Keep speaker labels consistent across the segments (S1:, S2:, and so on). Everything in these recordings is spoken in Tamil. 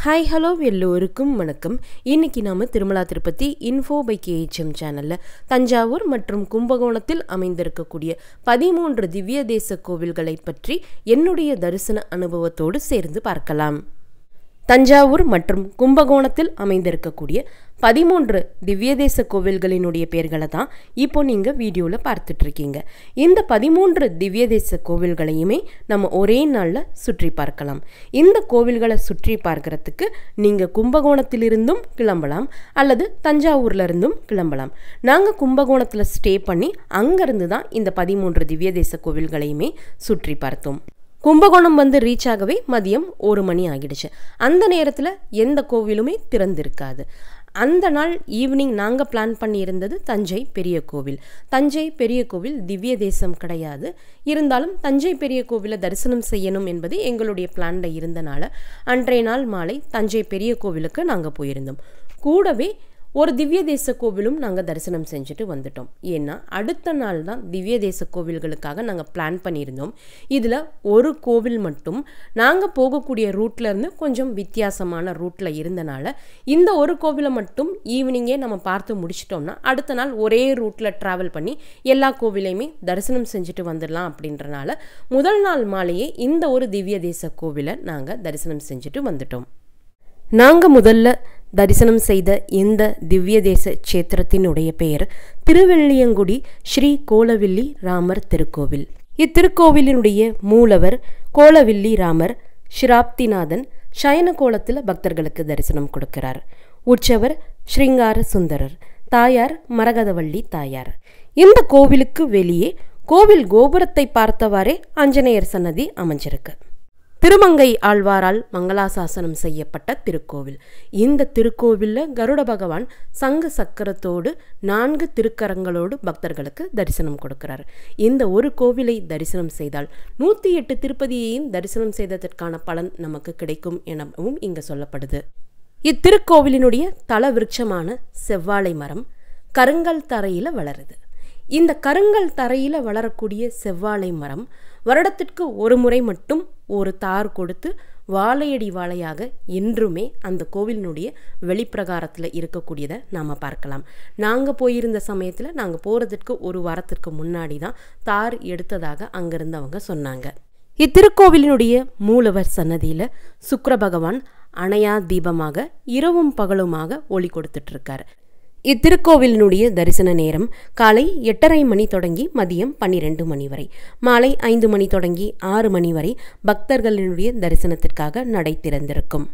S1: ஹாய் ஹலோ எல்லோருக்கும் வணக்கம். இன்னைக்கு நாம Tirumala Tirupati info by KHM சேனல்ல தஞ்சாவூர் மற்றும் கும்பகோணத்தில் அமைந்திருக்கக்கூடிய 13 திவ்ய தேச கோவில்களை பற்றி என்னுடைய தரிசன அனுபவத்தோடு சேர்ந்து பார்க்கலாம். தஞ்சாவூர் மற்றும் கும்பகோணத்தில் அமைந்திருக்கக்கூடிய 13 திவ்ய தேச கோவில்களினுடைய பெயர்களை தான் இப்போ நீங்கள் வீடியோவில் பார்த்துட்டு இருக்கீங்க. இந்த 13 திவ்ய தேச கோவில்களையுமே நம்ம ஒரே நாளில் சுற்றி பார்க்கலாம். இந்த கோவில்களை சுற்றி பார்க்கறதுக்கு நீங்கள் கும்பகோணத்திலிருந்தும் கிளம்பலாம் அல்லது தஞ்சாவூர்ல இருந்தும் கிளம்பலாம். நாங்கள் கும்பகோணத்தில் ஸ்டே பண்ணி அங்கேருந்து தான் இந்த 13 திவ்ய தேச கோவில்களையுமே சுற்றி பார்த்தோம். கும்பகோணம் வந்து ரீச் ஆகவே மதியம் 1 மணி ஆகிடுச்சு. அந்த நேரத்தில் எந்த கோவிலுமே திறந்திருக்காது. அந்த நாள் ஈவினிங் நாங்கள் பிளான் பண்ணியிருந்தது தஞ்சை பெரிய கோவில். தஞ்சை பெரிய கோவில் திவ்ய தேசம் கிடையாது. இருந்தாலும் தஞ்சை பெரிய கோவிலை தரிசனம் செய்யணும் என்பது எங்களுடைய பிளானில் இருந்தனால அன்றைய நாள் மாலை தஞ்சை பெரிய கோவிலுக்கு நாங்கள் போயிருந்தோம். கூடவே ஒரு திவ்ய தேச கோவிலும் நாங்கள் தரிசனம் செஞ்சுட்டு வந்துட்டோம். ஏன்னா அடுத்த நாள் தான் திவ்ய தேச கோவில்களுக்காக நாங்கள் பிளான் பண்ணியிருந்தோம். இதில் ஒரு கோவில் மட்டும் நாங்கள் போகக்கூடிய ரூட்லேருந்து கொஞ்சம் வித்தியாசமான ரூட்டில் இருந்தனால இந்த ஒரு கோவிலை மட்டும் ஈவினிங்கே நம்ம பார்த்து முடிச்சிட்டோம்னா அடுத்த நாள் ஒரே ரூட்டில் ட்ராவல் பண்ணி எல்லா கோவிலையுமே தரிசனம் செஞ்சுட்டு வந்துடலாம் அப்படின்றனால முதல் நாள் மாலையே இந்த ஒரு திவ்ய தேச கோவிலை நாங்கள் தரிசனம் செஞ்சுட்டு வந்துட்டோம். நாங்கள் முதல்ல தரிசனம் செய்த இந்த திவ்ய தேச சேத்திரத்தினுடைய பெயர் திருவெள்ளியங்குடி ஸ்ரீ கோலவில்லி ராமர் திருக்கோவில். இத்திருக்கோவிலினுடைய மூலவர் கோலவில்லி ராமர் ஷிராப்திநாதன் சயன கோலத்தில் பக்தர்களுக்கு தரிசனம் கொடுக்கிறார். உற்சவர் ஸ்ரீங்கார சுந்தரர், தாயார் மரகதவள்ளி தாயார். இந்த கோவிலுக்கு வெளியே கோவில் கோபுரத்தை பார்த்தவாறே ஆஞ்சநேயர் சன்னதி அமைஞ்சிருக்கு. திருமங்கை ஆழ்வாரால் மங்களாசாசனம் செய்யப்பட்ட திருக்கோவில். இந்த திருக்கோவிலில் கருட பகவான் சங்கு சக்கரத்தோடு 4 திருக்கரங்களோடு பக்தர்களுக்கு தரிசனம் கொடுக்கிறார். இந்த ஒரு கோவிலை தரிசனம் செய்தால் 108 திருப்பதியையும் தரிசனம் செய்ததற்கான பலன் நமக்கு கிடைக்கும் எனவும் இங்கு சொல்லப்படுது. இத்திருக்கோவிலினுடைய தல விருட்சமான செவ்வாழை மரம் கருங்கல் தரையில் வளருது. இந்த கருங்கல் தரையில் வளரக்கூடிய செவ்வாழை மரம் வருடத்திற்கு ஒரு முறை மட்டும் ஒரு தார் கொடுத்து வாழையடி வாழையாக என்றுமே அந்த கோவிலினுடைய வெளிப்பிரகாரத்தில் இருக்கக்கூடியதை நாம் பார்க்கலாம். நாங்கள் போயிருந்த சமயத்தில் நாங்கள் போகிறதுக்கு ஒரு வாரத்திற்கு முன்னாடி தான் தார் எடுத்ததாக அங்கிருந்தவங்க சொன்னாங்க. இத்திருக்கோவிலினுடைய மூலவர் சன்னதியில் சுக்கிர பகவான் அணையா தீபமாக இரவும் பகலுமாக ஒளி கொடுத்துட்ருக்கார். இத்திருக்கோவிலினுடைய தரிசன நேரம் காலை 8:30 மணி தொடங்கி மதியம் 12 மணி வரை, மாலை 5 மணி தொடங்கி 6 மணி வரை பக்தர்களினுடைய தரிசனத்திற்காக நடை திறந்திருக்கும்.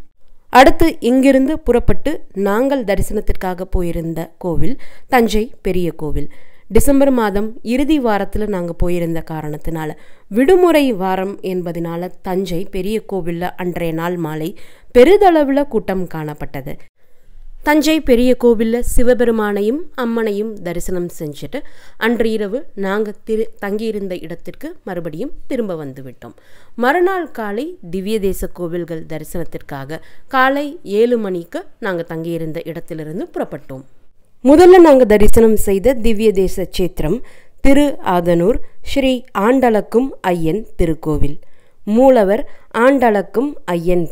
S1: அடுத்து இங்கிருந்து புறப்பட்டு நாங்கள் தரிசனத்திற்காக போயிருந்த கோவில் தஞ்சை பெரிய கோவில். டிசம்பர் மாதம் இறுதி வாரத்தில் நாங்கள் போயிருந்த காரணத்தினால விடுமுறை வாரம் என்பதனால தஞ்சை பெரிய கோவிலில் அன்றைய நாள் மாலை பெரிதளவில் கூட்டம் காணப்பட்டது. தஞ்சை பெரிய கோவிலில் சிவபெருமானையும் அம்மனையும் தரிசனம் செஞ்சுட்டு அன்று இரவு நாங்கள் தங்கியிருந்த இடத்திற்கு மறுபடியும் திரும்ப வந்துவிட்டோம். மறுநாள் காலை திவ்ய தேச கோவில்கள் தரிசனத்திற்காக காலை 7 மணிக்கு நாங்கள் தங்கியிருந்த இடத்திலிருந்து புறப்பட்டோம். முதல்ல நாங்கள் தரிசனம் செய்த திவ்ய தேச சேத்திரம் திரு ஆதனூர் ஸ்ரீ ஆண்டளக்கும் ஐயன் திருக்கோவில். மூலவர் ஆண்டளக்கும் ஐயன்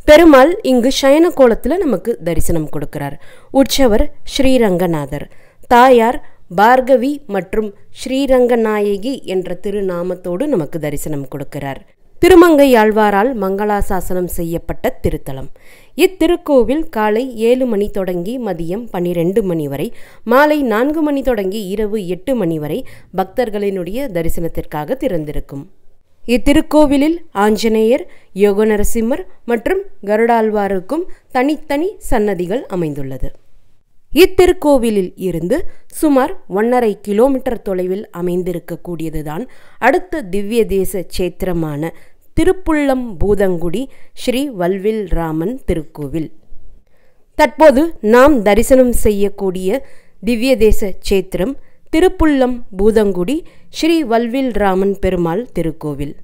S1: பெருமாள் இங்கு சயன கோலத்தில் நமக்கு தரிசனம் கொடுக்கிறார். உற்சவர் ஸ்ரீரங்கநாதர், தாயார் பார்கவி மற்றும் ஸ்ரீரங்கநாயகி என்ற திருநாமத்தோடு நமக்கு தரிசனம் கொடுக்கிறார். திருமங்கை ஆழ்வாரால் மங்களாசாசனம் செய்யப்பட்ட திருத்தலம். இத்திருக்கோவில் காலை 7 மணி தொடங்கி மதியம் 12 மணி வரை, மாலை 4 மணி தொடங்கி இரவு 8 மணி வரை பக்தர்களினுடைய தரிசனத்திற்காக திறந்திருக்கும். இத்திருக்கோவிலில் ஆஞ்சநேயர், யோக நரசிம்மர் மற்றும் கருடாழ்வாருக்கும் தனித்தனி சன்னதிகள் அமைந்துள்ளது. இத்திருக்கோவிலில் இருந்து சுமார் 1.5 கிலோமீட்டர் தொலைவில் அமைந்திருக்கக்கூடியதுதான் அடுத்த திவ்ய தேச சேத்திரமான திருப்புள்ளம் பூதங்குடி ஸ்ரீ வல்வில் ராமன் திருக்கோவில். தற்போது நாம் தரிசனம் செய்யக்கூடிய திவ்ய தேச சேத்திரம் திருப்புள்ளம் பூதங்குடி ஸ்ரீ வல்வில் ராமன் பெருமாள் திருக்கோவில்.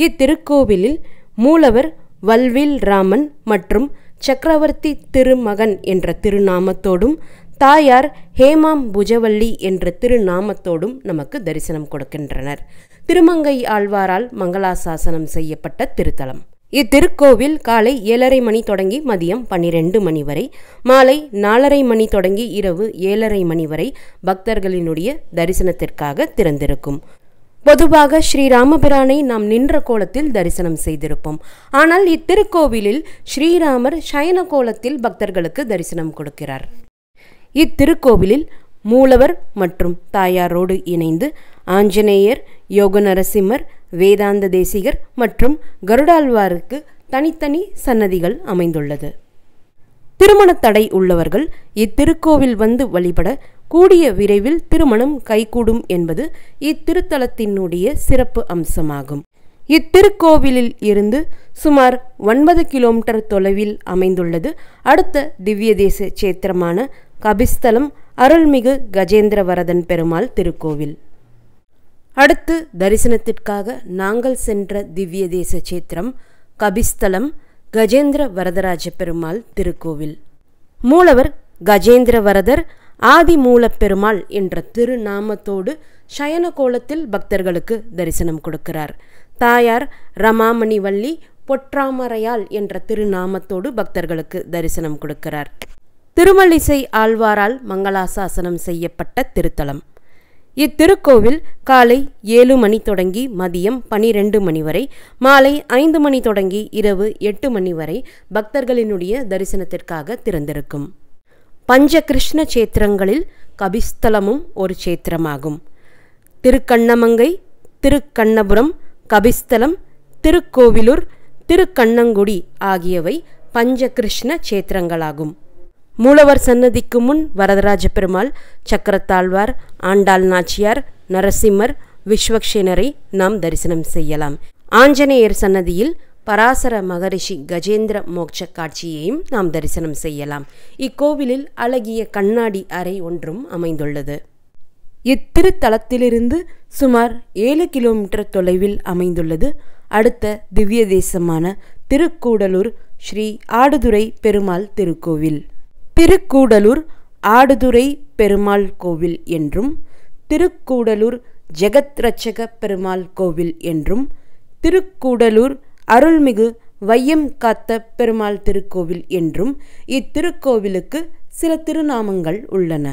S1: இத்திருக்கோவிலில் மூலவர் வல்வில் ராமன் மற்றும் சக்கரவர்த்தி திருமகன் என்ற திருநாமத்தோடும் தாயார் ஹேமாம் புஜவல்லி என்ற திருநாமத்தோடும் நமக்கு தரிசனம் கொடுக்கின்றனர். திருமங்கை ஆழ்வாரால் மங்களாசாசனம் செய்யப்பட்ட திருத்தலம். இத்திருக்கோவில் காலை 7:30 மணி தொடங்கி மதியம் 12 மணி வரை, மாலை 4:30 மணி தொடங்கி இரவு 7:30 மணி வரை பக்தர்களினுடைய தரிசனத்திற்காக திறந்திருக்கும். பொதுவாக ஸ்ரீராமபிரானை நாம் நின்ற கோலத்தில் தரிசனம் செய்திருப்போம். ஆனால் இத்திருக்கோவிலில் ஸ்ரீராமர் சயன கோலத்தில் பக்தர்களுக்கு தரிசனம் கொடுக்கிறார். இத்திருக்கோவிலில் மூலவர் மற்றும் தாயாரோடு இணைந்து ஆஞ்சநேயர், யோக நரசிம்மர், வேதாந்த தேசிகர் மற்றும் கருடாழ்வாருக்கு தனித்தனி சன்னதிகள் அமைந்துள்ளது. திருமண தடை உள்ளவர்கள் இத்திருக்கோவில் வந்து வழிபட கூடிய விரைவில் திருமணம் கைகூடும் என்பது இத்திருத்தலத்தினுடைய சிறப்பு அம்சமாகும். இத்திருக்கோவிலில் இருந்து சுமார் 9 கிலோமீட்டர் தொலைவில் அமைந்துள்ளது அடுத்த திவ்ய தேச சேத்திரமான கபிஸ்தலம் அருள்மிகு கஜேந்திரவரதன் பெருமாள் திருக்கோவில். அடுத்து தரிசனத்திற்காக நாங்கள் சென்ற திவ்ய தேச சேத்திரம் கபிஸ்தலம் கஜேந்திர வரதராஜ பெருமாள் திருக்கோவில். மூலவர் கஜேந்திரவரதர் ஆதிமூல பெருமாள் என்ற திருநாமத்தோடு சயன கோலத்தில் பக்தர்களுக்கு தரிசனம் கொடுக்கிறார். தாயார் ரமாமணி வள்ளி பொற்றாமரையாள் என்ற திருநாமத்தோடு பக்தர்களுக்கு தரிசனம் கொடுக்கிறார். திருமழிசை ஆழ்வாரால் மங்களாசாசனம் செய்யப்பட்ட திருத்தலம். இத்திருக்கோவில் காலை 7 மணி தொடங்கி மதியம் 12 மணி வரை, மாலை 5 மணி தொடங்கி இரவு 8 மணி வரை பக்தர்களினுடைய தரிசனத்திற்காக திறந்திருக்கும். பஞ்சகிருஷ்ண சேத்திரங்களில் கபிஸ்தலமும் ஒரு சேத்திரமாகும். திருக்கண்ணமங்கை, திருக்கண்ணபுரம், கபிஸ்தலம், திருக்கோவிலூர், திருக்கண்ணங்குடி ஆகியவை பஞ்சகிருஷ்ண சேத்திரங்களாகும். மூலவர் சன்னதிக்கு முன் வரதராஜ பெருமாள், சக்கரத்தாழ்வார், ஆண்டாள் நாச்சியார், நரசிம்மர், விஸ்வக்ஷேனரை நாம் தரிசனம் செய்யலாம். ஆஞ்சநேயர் சன்னதியில் பராசர மகரிஷி கஜேந்திர மோட்ச காட்சியையும் நாம் தரிசனம் செய்யலாம். இக்கோவிலில் அழகிய கண்ணாடி அறை ஒன்றும் அமைந்துள்ளது. இத்திருத்தலத்திலிருந்து சுமார் 7 கிலோமீட்டர் தொலைவில் அமைந்துள்ளது அடுத்த திவ்ய தேசமான திருக்கூடலூர் ஸ்ரீ ஆடுதுறை பெருமாள் திருக்கோவில். திருக்கூடலூர் ஆடுதுறை பெருமாள் கோவில் என்றும், திருக்கூடலூர் ஜெகத் ரட்சக பெருமாள் கோவில் என்றும், திருக்கூடலூர் அருள்மிகு வையம் காத்த பெருமாள் திருக்கோவில் என்றும் இத்திருக்கோவிலுக்கு சில திருநாமங்கள் உள்ளன.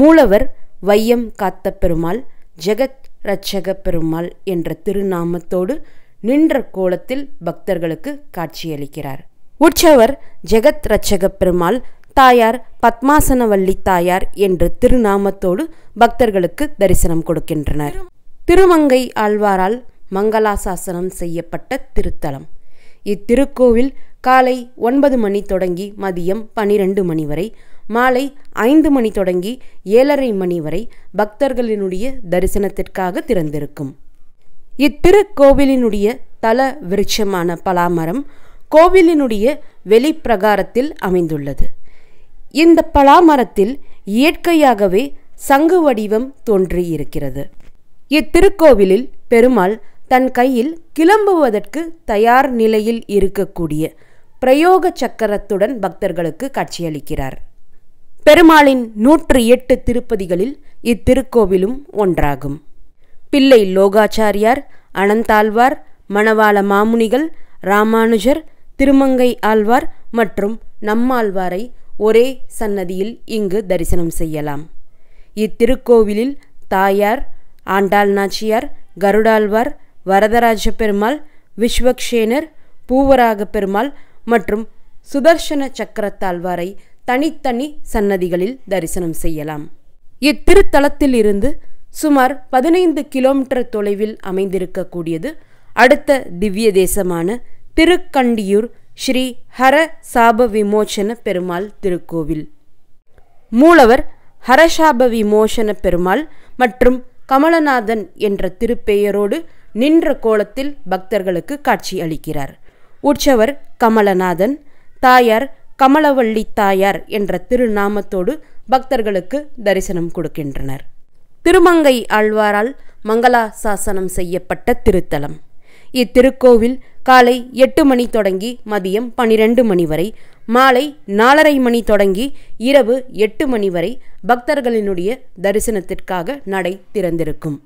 S1: மூலவர் வையம் காத்த பெருமாள், ஜெகத் ரட்சக பெருமாள் என்ற திருநாமத்தோடு நின்ற கோலத்தில் பக்தர்களுக்கு காட்சியளிக்கிறார். உற்சவர் ஜெகத் ரட்சக பெருமாள், தாயார் பத்மாசனவல்லி தாயார் என்ற திருநாமத்தோடு பக்தர்களுக்கு தரிசனம் கொடுக்கின்றனர். திருமங்கை ஆழ்வாரால் மங்களாசாசனம் செய்யப்பட்ட திருத்தலம். இத்திருக்கோவில் காலை 9 மணி தொடங்கி மதியம் 12 மணி வரை, மாலை 5 மணி தொடங்கி 7:30 மணி வரை பக்தர்களினுடைய தரிசனத்திற்காக திறந்திருக்கும். இத்திருக்கோவிலினுடைய தல விருட்சமான பலாமரம் கோவிலினுடைய வெளிப்பிரகாரத்தில் அமைந்துள்ளது. இந்த பலாமரத்தில் இயற்கையாகவே சங்கு வடிவம் தோன்றியிருக்கிறது. இத்திருக்கோவிலில் பெருமாள் தன் கையில் கிளம்புவதற்கு தயார் நிலையில் இருக்கக்கூடிய பிரயோக சக்கரத்துடன் பக்தர்களுக்கு காட்சியளிக்கிறார். பெருமாளின் 108 திருப்பதிகளில் இத்திருக்கோவிலும் ஒன்றாகும். பிள்ளை லோகாச்சாரியார், அனந்தாழ்வார், மணவாள மாமுனிகள், ராமானுஜர், திருமங்கை ஆழ்வார் மற்றும் நம்மாழ்வாரை ஒரே சன்னதியில் இங்கு தரிசனம் செய்யலாம். இத்திருக்கோவிலில் தாயார், ஆண்டாள் நாச்சியார், கருடாழ்வார், வரதராஜ பெருமாள், விஸ்வக்ஷேனர், பூவராக பெருமாள் மற்றும் சுதர்சன சக்கரத்தாழ்வாரை தனித்தனி சன்னதிகளில் தரிசனம் செய்யலாம். இத்திருத்தலத்திலிருந்து சுமார் 15 கிலோமீட்டர் தொலைவில் அமைந்திருக்கக்கூடியது அடுத்த திவ்ய தேசமான திருக்கண்டியூர் ஸ்ரீ ஹர சாப விமோசன பெருமாள் திருக்கோவில். மூலவர் ஹரசாப விமோசன பெருமாள் மற்றும் கமலநாதன் என்ற திருப்பெயரோடு நின்ற கோலத்தில் பக்தர்களுக்கு காட்சி அளிக்கிறார். உற்சவர் கமலநாதன், தாயார் கமலவள்ளி தாயார் என்ற திருநாமத்தோடு பக்தர்களுக்கு தரிசனம் கொடுக்கின்றனர். திருமங்கை ஆழ்வாரால் மங்களாசாசனம் செய்யப்பட்ட திருத்தலம். இத்திருக்கோவில் காலை 8 மணி தொடங்கி மதியம் 12 மணி வரை, மாலை 4:30 மணி தொடங்கி இரவு 8 மணி வரை பக்தர்களினுடைய தரிசனத்திற்காக நடை திறந்திருக்கும்.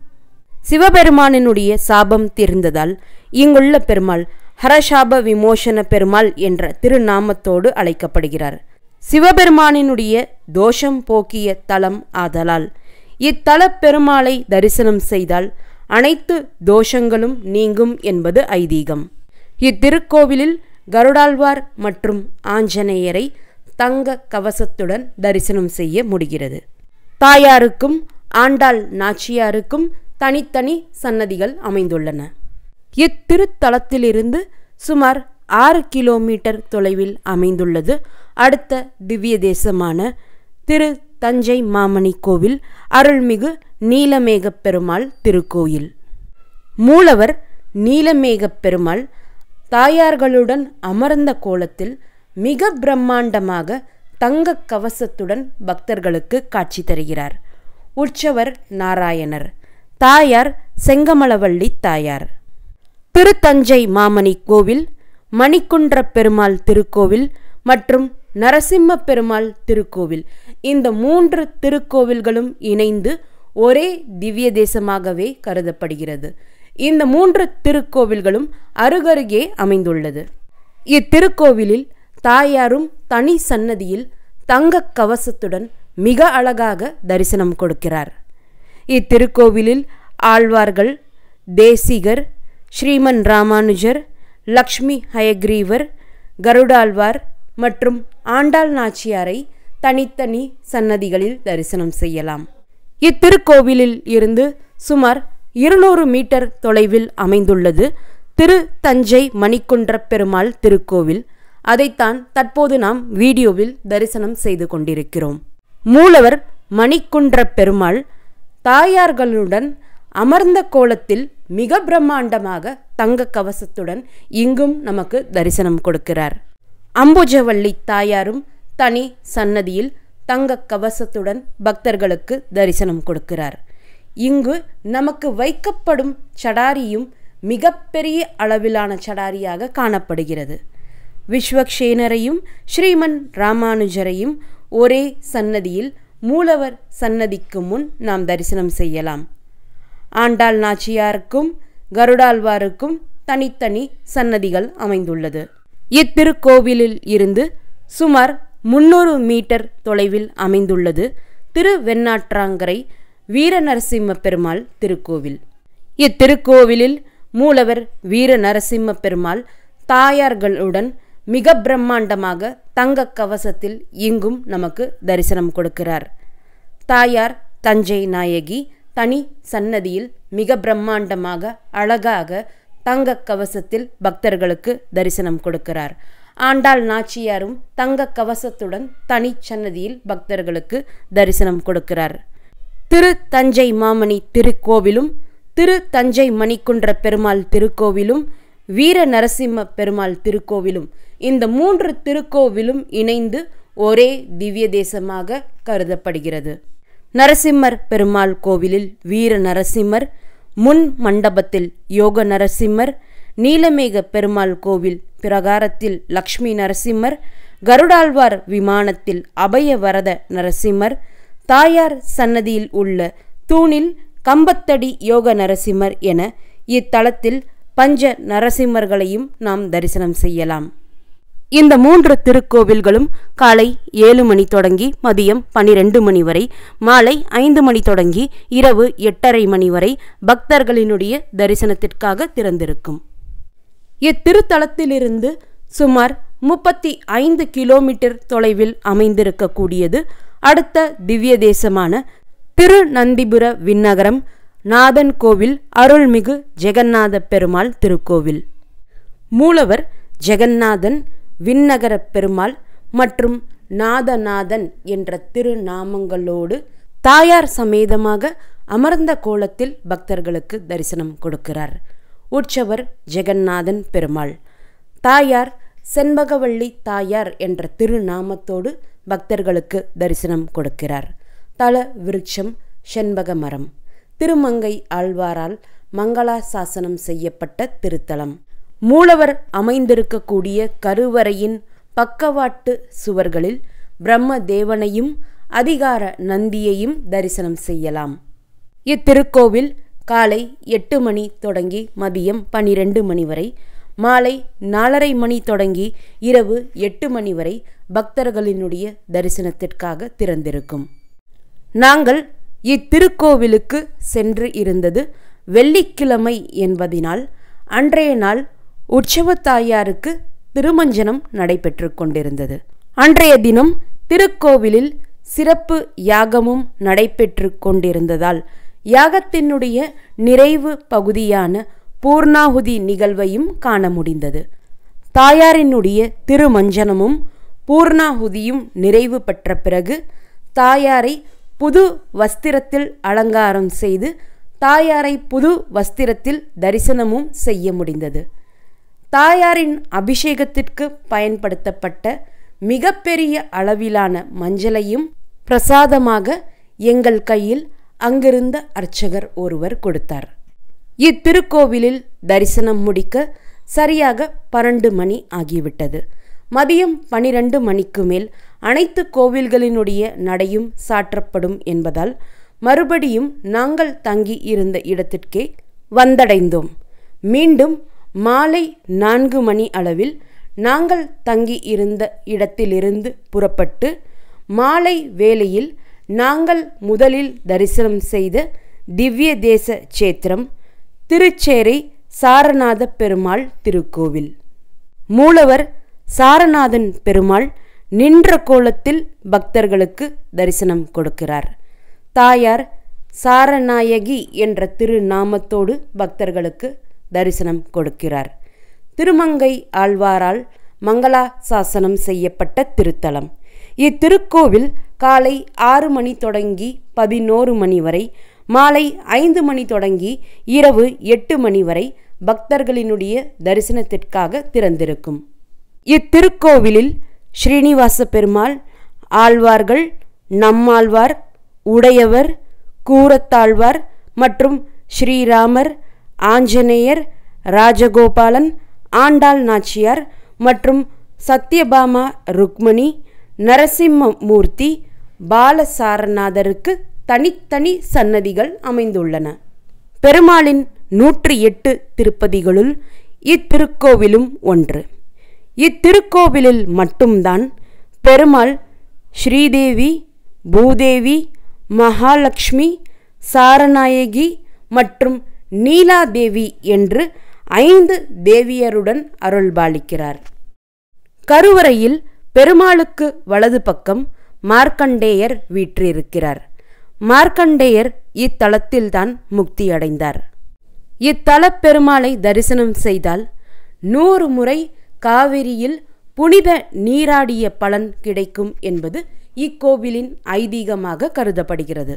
S1: சிவபெருமானினுடைய சாபம் தீர்ந்ததால் இங்குள்ள பெருமாள் ஹரசாப விமோசன பெருமாள் என்ற திருநாமத்தோடு அழைக்கப்படுகிறார். சிவபெருமானினுடைய தோஷம் போக்கிய தலம் ஆதலால் இத்தல பெருமாளை தரிசனம் செய்தால் அனைத்து தோஷங்களும் நீங்கும் என்பது ஐதீகம். இத்திருக்கோவிலில் கருடாழ்வார் மற்றும் ஆஞ்சநேயரை தங்க கவசத்துடன் தரிசனம் செய்ய முடிகிறது. தாயாருக்கும் ஆண்டாள் நாச்சியாருக்கும் தனித்தனி சன்னதிகள் அமைந்துள்ளன. இத்திருத்தலத்திலிருந்து சுமார் 6 கிலோமீட்டர் தொலைவில் அமைந்துள்ளது அடுத்த திவ்ய தேசமான திரு தஞ்சை மாமணி கோவில் அருள்மிகு நீலமேகப் பெருமாள் திருக்கோயில். மூலவர் நீலமேகப் பெருமாள் தாயார்களுடன் அமர்ந்த கோலத்தில் மிக பிரம்மாண்டமாக தங்க கவசத்துடன் பக்தர்களுக்கு காட்சி தருகிறார். உற்சவர் நாராயணர், தாயார் செங்கமலவள்ளி தாயார். திருத்தஞ்சை மாமணி கோவில், மணிக்குன்ற பெருமாள் திருக்கோவில் மற்றும் நரசிம்ம பெருமாள் திருக்கோவில், இந்த 3 திருக்கோவில்களும் இணைந்து ஒரே திவ்ய தேசமாகவே கருதப்படுகிறது. இந்த 3 திருக்கோவில்களும் அருகருகே அமைந்துள்ளது. இத்திருக்கோவிலில் தாயாரும் தனி சன்னதியில் தங்க கவசத்துடன் மிக அழகாக தரிசனம் கொடுக்கிறார். இத்திருக்கோவிலில் ஆழ்வார்கள், தேசிகர், ஸ்ரீமன் ராமானுஜர், லக்ஷ்மி ஹயக்ரீவர், கருடாழ்வார் மற்றும் ஆண்டாள் நாச்சியாரை தனித்தனி சன்னதிகளில் தரிசனம் செய்யலாம். இத்திருக்கோவிலில் இருந்து சுமார் 200 மீட்டர் தொலைவில் அமைந்துள்ளது திரு தஞ்சை மணிக்குன்ற பெருமாள் திருக்கோவில். அதைத்தான் தற்போது நாம் வீடியோவில் தரிசனம் செய்து கொண்டிருக்கிறோம். மூலவர் மணிக்குன்ற பெருமாள் தாயார்களுடன் அமர்ந்த கோலத்தில் மிக பிரம்மாண்டமாக தங்க கவசத்துடன் இங்கும் நமக்கு தரிசனம் கொடுக்கிறார். அம்புஜவள்ளி தாயாரும் தனி சன்னதியில் தங்க கவசத்துடன் பக்தர்களுக்கு தரிசனம் கொடுக்கிறார். இங்கு நமக்கு வைக்கப்படும் சடாரியும் மிகப்பெரிய அளவிலான சடாரியாக காணப்படுகிறது. விஸ்வக்சேனரையும் ஸ்ரீமன் ராமானுஜரையும் ஒரே சன்னதியில் மூலவர் சன்னதிக்கு முன் நாம் தரிசனம் செய்யலாம். ஆண்டாள் நாச்சியாருக்கும் கருடாழ்வாருக்கும் தனித்தனி சன்னதிகள் அமைந்துள்ளது. இத்திருக்கோவிலில் இருந்து சுமார் 300 மீட்டர் தொலைவில் அமைந்துள்ளது திருவெண்ணாற்றாங்கரை வீரநரசிம்ம பெருமாள் திருக்கோவில். இத்திருக்கோவிலில் மூலவர் வீரநரசிம்ம பெருமாள் தாயார்களுடன் மிக பிரம்மாண்டமாக தங்க கவசத்தில் இங்கும் நமக்கு தரிசனம் கொடுக்கிறார். தாயார் தஞ்சை நாயகி தனி சன்னதியில் மிக பிரம்மாண்டமாக அழகாக தங்க கவசத்தில் பக்தர்களுக்கு தரிசனம் கொடுக்கிறார். ஆண்டாள் நாச்சியாரும் தங்க கவசத்துடன் தனி சன்னதியில் பக்தர்களுக்கு தரிசனம் கொடுக்கிறார். திரு தஞ்சை மாமணி திருக்கோவிலும் திரு தஞ்சை மணிக்குன்ற பெருமாள் திருக்கோவிலும் வீர நரசிம்ம பெருமாள் திருக்கோவிலும், இந்த 3 திருக்கோவிலும் இணைந்து ஒரே திவ்ய தேசமாக கருதப்படுகிறது. நரசிம்மர் பெருமாள் கோவிலில் வீர நரசிம்மர், முன் மண்டபத்தில் யோக நரசிம்மர், நீலமேக பெருமாள் கோவில் பிரகாரத்தில் லக்ஷ்மி நரசிம்மர், கருடாழ்வார் விமானத்தில் அபயவரத நரசிம்மர், தாயார் சன்னதியில் உள்ள தூணில் கம்பத்தடி யோக நரசிம்மர் என இத்தலத்தில் பஞ்ச நரசிம்மர்களையும் நாம் தரிசனம் செய்யலாம். இந்த 3 திருக்கோவில்களும் காலை 7 மணி தொடங்கி மதியம் 12 மணி வரை, மாலை 5 மணி தொடங்கி இரவு 8:30 மணி வரை பக்தர்களினுடைய தரிசனத்திற்காக திறந்திருக்கும். இத்திருத்தலத்திலிருந்து சுமார் 35 கிலோமீட்டர் தொலைவில் அமைந்திருக்கக்கூடியது அடுத்த திவ்ய தேசமான திருநந்திபுர விண்ணகரம் நாதன் கோவில் அருள்மிகு ஜெகநாத பெருமாள் திருக்கோவில். மூலவர் ஜெகநாதன், விண்ணகர பெருமாள் மற்றும் நாதநாதன் என்ற திருநாமங்களோடு தாயார் சமேதமாக அமர்ந்த கோலத்தில் பக்தர்களுக்கு தரிசனம் கொடுக்கிறார். உற்சவர் ஜெகநாதன் பெருமாள். தாயார் செண்பகவள்ளி தாயார் என்ற திருநாமத்தோடு பக்தர்களுக்கு தரிசனம் கொடுக்கிறார். தல விருட்சம் செண்பக மரம். திருமங்கை ஆழ்வாரால் மங்களாசாசனம் செய்யப்பட்ட திருத்தலம். மூலவர் அமைந்திருக்கக்கூடிய கருவறையின் பக்கவாட்டு சுவர்களில் பிரம்ம தேவனையும் அதிகார நந்தியையும் தரிசனம் செய்யலாம். இத்திருக்கோவில் காலை 8 மணி தொடங்கி மதியம் 12 மணி வரை, மாலை 4:30 மணி தொடங்கி இரவு 8 மணி வரை பக்தர்களினுடைய தரிசனத்திற்காக திறந்திருக்கும். நாங்கள் இத்திருக்கோவிலுக்கு சென்று இருந்தது வெள்ளிக்கிழமை என்பதினால் அன்றைய நாள் உற்சவ தாயாருக்கு திருமஞ்சனம் நடைபெற்று கொண்டிருந்தது. அன்றைய தினம் திருக்கோவிலில் சிறப்பு யாகமும் நடைபெற்று கொண்டிருந்ததால் யாகத்தினுடைய நிறைவு பகுதியான பூர்ணாகுதி நிகழ்வையும் காண முடிந்தது. தாயாரினுடைய திருமஞ்சனமும் பூர்ணாகுதியும் நிறைவு பெற்ற பிறகு தாயாரை புது வஸ்திரத்தில் அலங்காரம் செய்து தாயாரை புது வஸ்திரத்தில் தரிசனமும் செய்ய முடிந்தது. தாயாரின் அபிஷேகத்திற்கு பயன்படுத்தப்பட்ட மிகப்பெரிய அளவிலான மஞ்சளையும் பிரசாதமாக எங்கள் கையில் அங்கிருந்த அர்ச்சகர் ஒருவர் கொடுத்தார். இத்திருக்கோவிலில் தரிசனம் முடிக்க சரியாக 12 மணி ஆகிவிட்டது. மதியம் 12 மணிக்கு மேல் அனைத்து கோவில்களினுடைய நடையும் சாற்றப்படும் என்பதால் மறுபடியும் நாங்கள் தங்கி இருந்த இடத்திற்கே வந்தடைந்தோம். மீண்டும் மாலை 4 மணி அளவில் நாங்கள் தங்கி இருந்த இடத்திலிருந்து புறப்பட்டு மாலை வேளையில் நாங்கள் முதலில் தரிசனம் செய்த திவ்ய தேச சேத்திரம் திருச்சேரை சாரநாத பெருமாள் திருக்கோவில். மூலவர் சாரநாதன் பெருமாள் நின்ற கோலத்தில் பக்தர்களுக்கு தரிசனம் கொடுக்கிறார். தாயார் சாரநாயகி என்ற திருநாமத்தோடு பக்தர்களுக்கு தரிசனம் கொடுக்கிறார். திருமங்கை ஆழ்வாரால் மங்களாசாசனம் செய்யப்பட்ட திருத்தலம். இத்திருக்கோவில் காலை 6 மணி தொடங்கி 11 மணி வரை, மாலை 5 மணி தொடங்கி இரவு 8 மணி வரை பக்தர்களினுடைய தரிசனத்திற்காக திறந்திருக்கும். இத்திருக்கோவிலில் ஸ்ரீனிவாச பெருமாள், ஆழ்வார்கள், நம்மாழ்வார், உடையவர், கூரத்தாழ்வார் மற்றும் ஸ்ரீராமர், ஆஞ்சநேயர், ராஜகோபாலன், ஆண்டாள் நாச்சியார் மற்றும் சத்யபாமா ருக்மணி, நரசிம்மமூர்த்தி, பாலசாரநாதருக்கு தனித்தனி சன்னதிகள் அமைந்துள்ளன. பெருமாளின் 108 திருப்பதிகளுள் இத்திருக்கோவிலும் ஒன்று. இத்திருக்கோவிலில் மட்டும்தான் பெருமாள் ஸ்ரீதேவி, பூதேவி, மகாலட்சுமி, சாரநாயகி மற்றும் நீலாதேவி என்று 5 தேவியருடன் அருள்பாலிக்கிறார். கருவறையில் பெருமாளுக்கு வலது பக்கம் மார்க்கண்டேயர் வீற்றிருக்கிறார். மார்க்கண்டேயர் இத்தலத்தில்தான் முக்தி அடைந்தார். இத்தலப் பெருமாளை தரிசனம் செய்தால் 100 முறை காவிரியில் புனித நீராடிய பலன் கிடைக்கும் என்பது இக்கோவிலின் ஐதீகமாக கருதப்படுகிறது.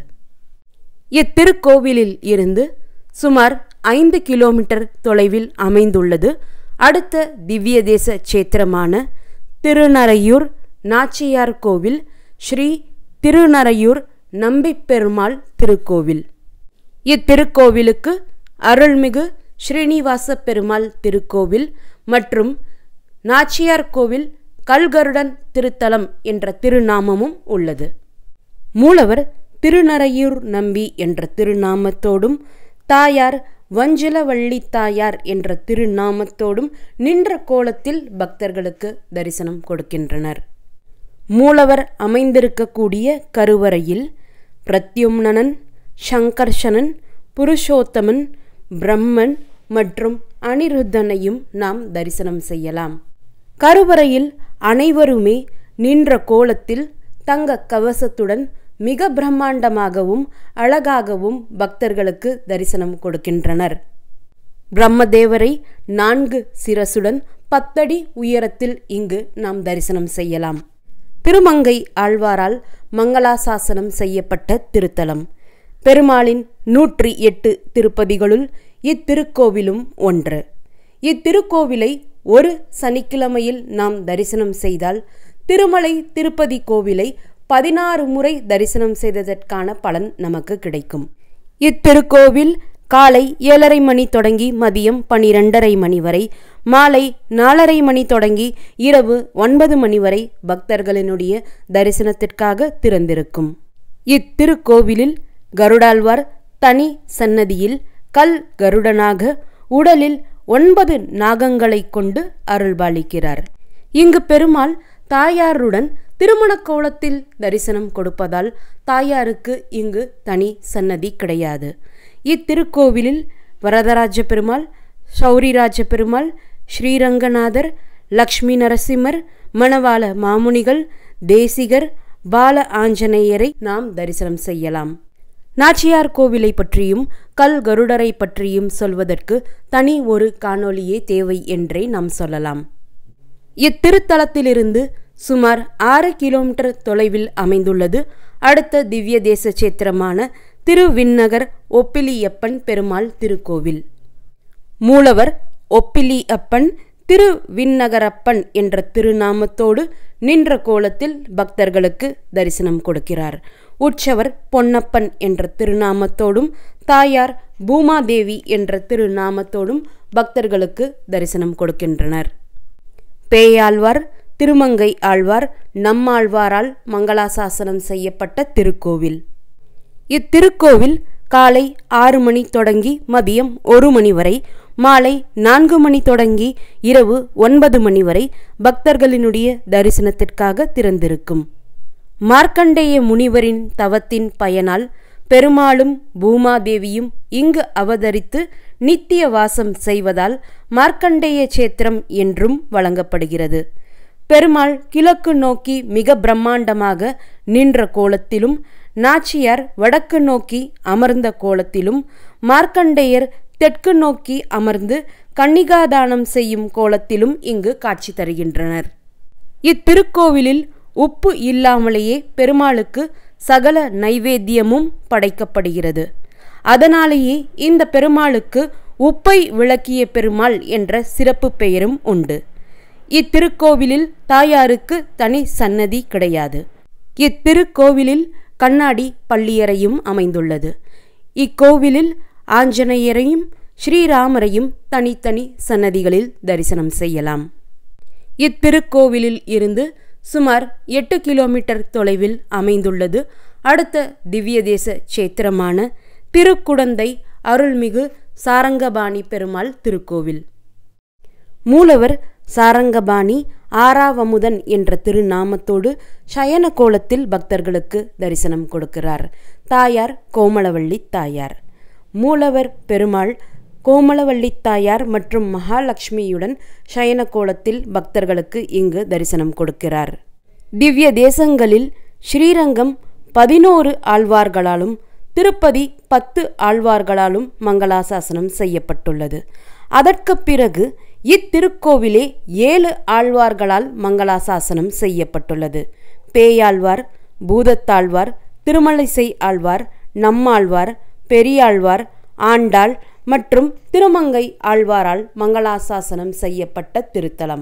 S1: இத்திருக்கோவிலில் இருந்து சுமார் 5 கிலோமீட்டர் தொலைவில் அமைந்துள்ளது அடுத்த திவ்ய தேச சேத்திரமான திருநறையூர் நாச்சியார் கோவில், ஸ்ரீ திருநறையூர் நம்பிப்பெருமாள் திருக்கோவில். இத்திருக்கோவிலுக்கு அருள்மிகு ஸ்ரீனிவாச பெருமாள் திருக்கோவில் மற்றும் நாச்சியார் கோவில் கல்கருடன் திருத்தலம் என்ற திருநாமமும் உள்ளது. மூலவர் திருநறையூர் நம்பி என்ற திருநாமத்தோடும் தாயார் வஞ்சிலவள்ளி தாயார் என்ற திருநாமத்தோடும் நின்ற கோலத்தில் பக்தர்களுக்கு தரிசனம் கொடுக்கின்றனர். மூலவர் அமைந்திருக்கக்கூடிய கருவறையில் பிரத்யும்னன், சங்கர்ஷனன், புருஷோத்தமன், பிரம்மன் மற்றும் அனிருத்தனையும் நாம் தரிசனம் செய்யலாம். கருவறையில் அனைவருமே நின்ற கோலத்தில் தங்க கவசத்துடன் மிக பிரம்மாண்டமாகவும் அழகாகவும் பக்தர்களுக்கு தரிசனம் கொடுக்கின்றனர். பிரம்மதேவரை 4 சிரசுடன் 10 அடி உயரத்தில் இங்கு நாம் தரிசனம் செய்யலாம். திருமங்கை ஆழ்வாரால் மங்களாசாசனம் செய்யப்பட்ட திருத்தலம். பெருமாளின் 108 திருப்பதிகளுள் இத்திருக்கோவிலும் ஒன்று. இத்திருக்கோவிலை ஒரு சனிக்கிழமையில் நாம் தரிசனம் செய்தால் திருமலை திருப்பதி கோவிலை 16 முறை தரிசனம் செய்ததற்கான பலன் நமக்கு கிடைக்கும். இத்திருக்கோவில் காலை 7:30 மணி தொடங்கி மதியம் 12:30 மணி வரை, மாலை 4:30 மணி தொடங்கி இரவு 9 மணி வரை பக்தர்களினுடைய தரிசனத்திற்காக திறந்திருக்கும். இத்திருக்கோவிலில் கருடாழ்வார் தனி சன்னதியில் கல் கருடனாக உடலில் 9 நாகங்களை கொண்டு அருள்பாலிக்கிறார். இங்கு பெருமாள் தாயாருடன் திருமண கோலத்தில் தரிசனம் கொடுப்பதால் தாயாருக்கு இங்கு தனி சன்னதி கிடையாது. இத்திருக்கோவிலில் வரதராஜ பெருமாள், சௌரிராஜ பெருமாள், ஸ்ரீரங்கநாதர், லக்ஷ்மி நரசிம்மர், மணவாள மாமுனிகள், தேசிகர், பால ஆஞ்சநேயரை நாம் தரிசனம் செய்யலாம். நாச்சியார் கோவிலை பற்றியும் கல் கருடரை பற்றியும் சொல்வதற்கு தனி ஒரு காணொளியே தேவை என்றே நாம் சொல்லலாம். இத்திருத்தலத்திலிருந்து சுமார் 6 கிலோமீட்டர் தொலைவில் அமைந்துள்ளது அடுத்த திவ்ய தேச சேத்திரமான திருவிண்ணகர் ஒப்பிலியப்பன் பெருமாள் திருக்கோவில். மூலவர் ஒப்பிலியப்பன் திருவிண்ணகரப்பன் என்ற திருநாமத்தோடு நின்ற கோலத்தில் பக்தர்களுக்கு தரிசனம் கொடுக்கிறார். உற்சவர் பொன்னப்பன் என்ற திருநாமத்தோடும் தாயார் பூமாதேவி என்ற திருநாமத்தோடும் பக்தர்களுக்கு தரிசனம் கொடுக்கின்றனர். பேயாழ்வார், திருமங்கை ஆழ்வார், நம்மாழ்வாரால் மங்களாசாசனம் செய்யப்பட்ட திருக்கோவில். இத்திருக்கோவில் காலை 6 மணி தொடங்கி மதியம் 1 மணி வரை, மாலை 4 மணி தொடங்கி இரவு 9 மணி வரை பக்தர்களினுடைய தரிசனத்திற்காக திறந்திருக்கும். மார்க்கண்டேய முனிவரின் தவத்தின் பயனால் பெருமாளும் பூமாதேவியும் இங்கு அவதரித்து நித்திய வாசம் செய்வதால் மார்க்கண்டேய சேத்திரம் என்றும் வழங்கப்படுகிறது. பெருமாள் கிழக்கு நோக்கி மிக பிரம்மாண்டமாக நின்ற கோலத்திலும், நாச்சியார் வடக்கு நோக்கி அமர்ந்த கோலத்திலும், மார்க்கண்டேயர் தெற்கு நோக்கி அமர்ந்து கன்னிகாதானம் செய்யும் கோலத்திலும் இங்கு காட்சி தருகின்றனர். இத்திருக்கோவிலில் உப்பு இல்லாமலேயே பெருமாளுக்கு சகல நைவேத்தியமும் படைக்கப்படுகிறது. அதனாலேயே இந்த பெருமாளுக்கு உப்பை விளக்கிய பெருமாள் என்ற சிறப்பு பெயரும் உண்டு. இத்திருக்கோவிலில் தாயாருக்கு தனி சன்னதி கிடையாது. இத்திருக்கோவிலில் கண்ணாடி பள்ளியறையும் அமைந்துள்ளது. இக்கோவிலில் ஆஞ்சநேயரையும் ஸ்ரீராமரையும் தனித்தனி சன்னதிகளில் தரிசனம் செய்யலாம். இத்திருக்கோவிலில் இருந்து சுமார் 8 கிலோமீட்டர் தொலைவில் அமைந்துள்ளது அடுத்த திவ்ய தேச சேத்திரமான திருக்குடந்தை அருள்மிகு சாரங்கபாணி பெருமாள் திருக்கோவில். மூலவர் சாரங்கபாணி ஆறாவமுதன் என்ற திருநாமத்தோடு சயன கோலத்தில் பக்தர்களுக்கு தரிசனம் கொடுக்கிறார். தாயார் கோமளவள்ளி தாயார். மூலவர் பெருமாள் கோமளவள்ளி தாயார் மற்றும் மகாலட்சுமியுடன் சயன கோலத்தில் பக்தர்களுக்கு இங்கு தரிசனம் கொடுக்கிறார். திவ்ய தேசங்களில் ஸ்ரீரங்கம் 11 ஆழ்வார்களாலும் திருப்பதி 10 ஆழ்வார்களாலும் மங்களாசாசனம் செய்யப்பட்டுள்ளது. அதற்கு பிறகு இத்திருக்கோவிலே 7 ஆழ்வார்களால் மங்களாசாசனம் செய்யப்பட்டுள்ளது. பேயாழ்வார், பூதத்தாழ்வார், திருமலைசை ஆழ்வார், நம்மாழ்வார், பெரியாழ்வார், ஆண்டாள் மற்றும் திருமங்கை ஆழ்வாரால் மங்களாசாசனம் செய்யப்பட்ட திருத்தலம்.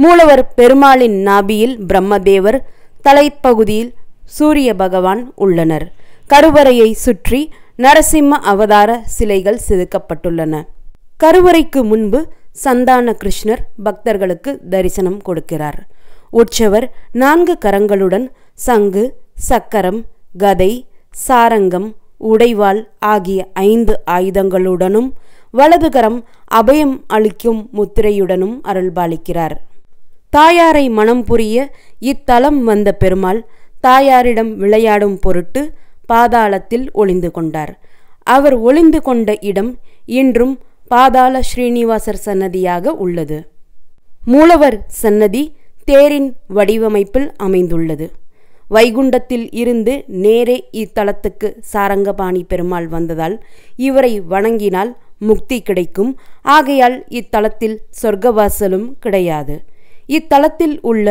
S1: மூலவர் பெருமாளின் நாபியில் பிரம்மதேவர், தலைப்பகுதியில் சூரிய பகவான் உள்ளனர். கருவறையை சுற்றி நரசிம்ம அவதார சிலைகள் செதுக்கப்பட்டுள்ளன. கருவறைக்கு முன்பு சந்தான கிருஷ்ணர் பக்தர்களுக்கு தரிசனம் கொடுக்கிறார். உற்சவர் 4 கரங்களுடன் சங்கு, சக்கரம், கதை, சாரங்கம், உடைவாள் ஆகிய 5 ஆயுதங்களுடனும் வலதுகரம் அபயம் அளிக்கும் முத்திரையுடனும் அருள்பாலிக்கிறார். தாயாரை மனம் புரிய இத்தலம் வந்த பெருமாள் தாயாரிடம் விளையாடும் பொருட்டு பாதாளத்தில் ஒளிந்து கொண்டார். அவர் ஒளிந்து கொண்ட இடம் இன்றும் பாதாள ஸ்ரீனிவாசர் சன்னதியாக உள்ளது. மூலவர் சன்னதி தேரின் வடிவமைப்பில் அமைந்துள்ளது. வைகுண்டத்தில் இருந்து நேரே இத்தலத்துக்கு சாரங்கபாணி பெருமாள் வந்ததால் இவரை வணங்கினால் முக்தி கிடைக்கும். ஆகையால் இத்தலத்தில் சொர்க்கவாசலும் கிடையாது. இத்தலத்தில் உள்ள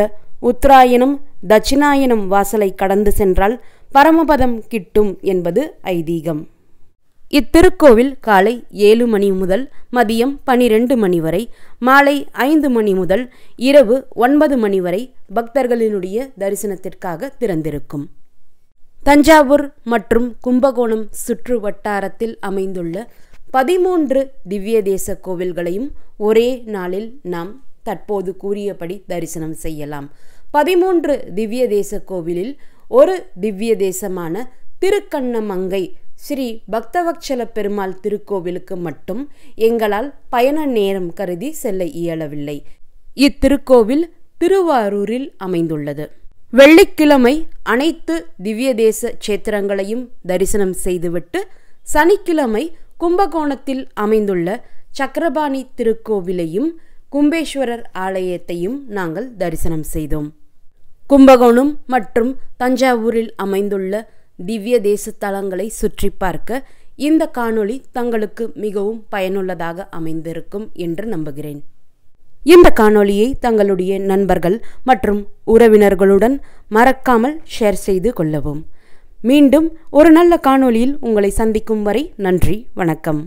S1: உத்தராயணம், தட்சிணாயனம் வாசலை கடந்து சென்றால் பரமபதம் கிட்டும் என்பது ஐதீகம். இத்திருக்கோவில் காலை 7 மணி முதல் மதியம் 12 மணி வரை, மாலை 5 மணி முதல் இரவு 9 மணி வரை பக்தர்களினுடைய தரிசனத்திற்காக திறந்திருக்கும். தஞ்சாவூர் மற்றும் கும்பகோணம் சுற்று வட்டாரத்தில் அமைந்துள்ள 13 திவ்ய தேச கோவில்களையும் ஒரே நாளில் நாம் தற்போது கூறியபடி தரிசனம் செய்யலாம். 13 திவ்ய தேச கோவிலில் ஒரு திவ்ய தேசமான திருக்கண்ணமங்கை ஸ்ரீ பக்தவத்சல பெருமாள் திருக்கோவிலுக்கு மட்டும் எங்களால் பயண நேரம் கருதி செல்ல இயலவில்லை. இத்திருக்கோவில் திருவாரூரில் அமைந்துள்ளது. வெள்ளிக்கிழமை அனைத்து திவ்ய தேச கஷேத்திரங்களையும் தரிசனம் செய்துவிட்டு சனிக்கிழமை கும்பகோணத்தில் அமைந்துள்ள சக்கரபாணி திருக்கோவிலையும் கும்பேஸ்வரர் ஆலயத்தையும் நாங்கள் தரிசனம் செய்தோம். கும்பகோணம் மற்றும் தஞ்சாவூரில் அமைந்துள்ள திவ்ய தேச தலங்களை சுற்றி பார்க்க இந்த காணொளி தங்களுக்கு மிகவும் பயனுள்ளதாக அமைந்திருக்கும் என்று நம்புகிறேன். இந்த காணொளியை தங்களுடைய நண்பர்கள் மற்றும் உறவினர்களுடன் மறக்காமல் ஷேர் செய்து கொள்ளவும். மீண்டும் ஒரு நல்ல காணொளியில் உங்களை சந்திக்கும் வரை நன்றி, வணக்கம்.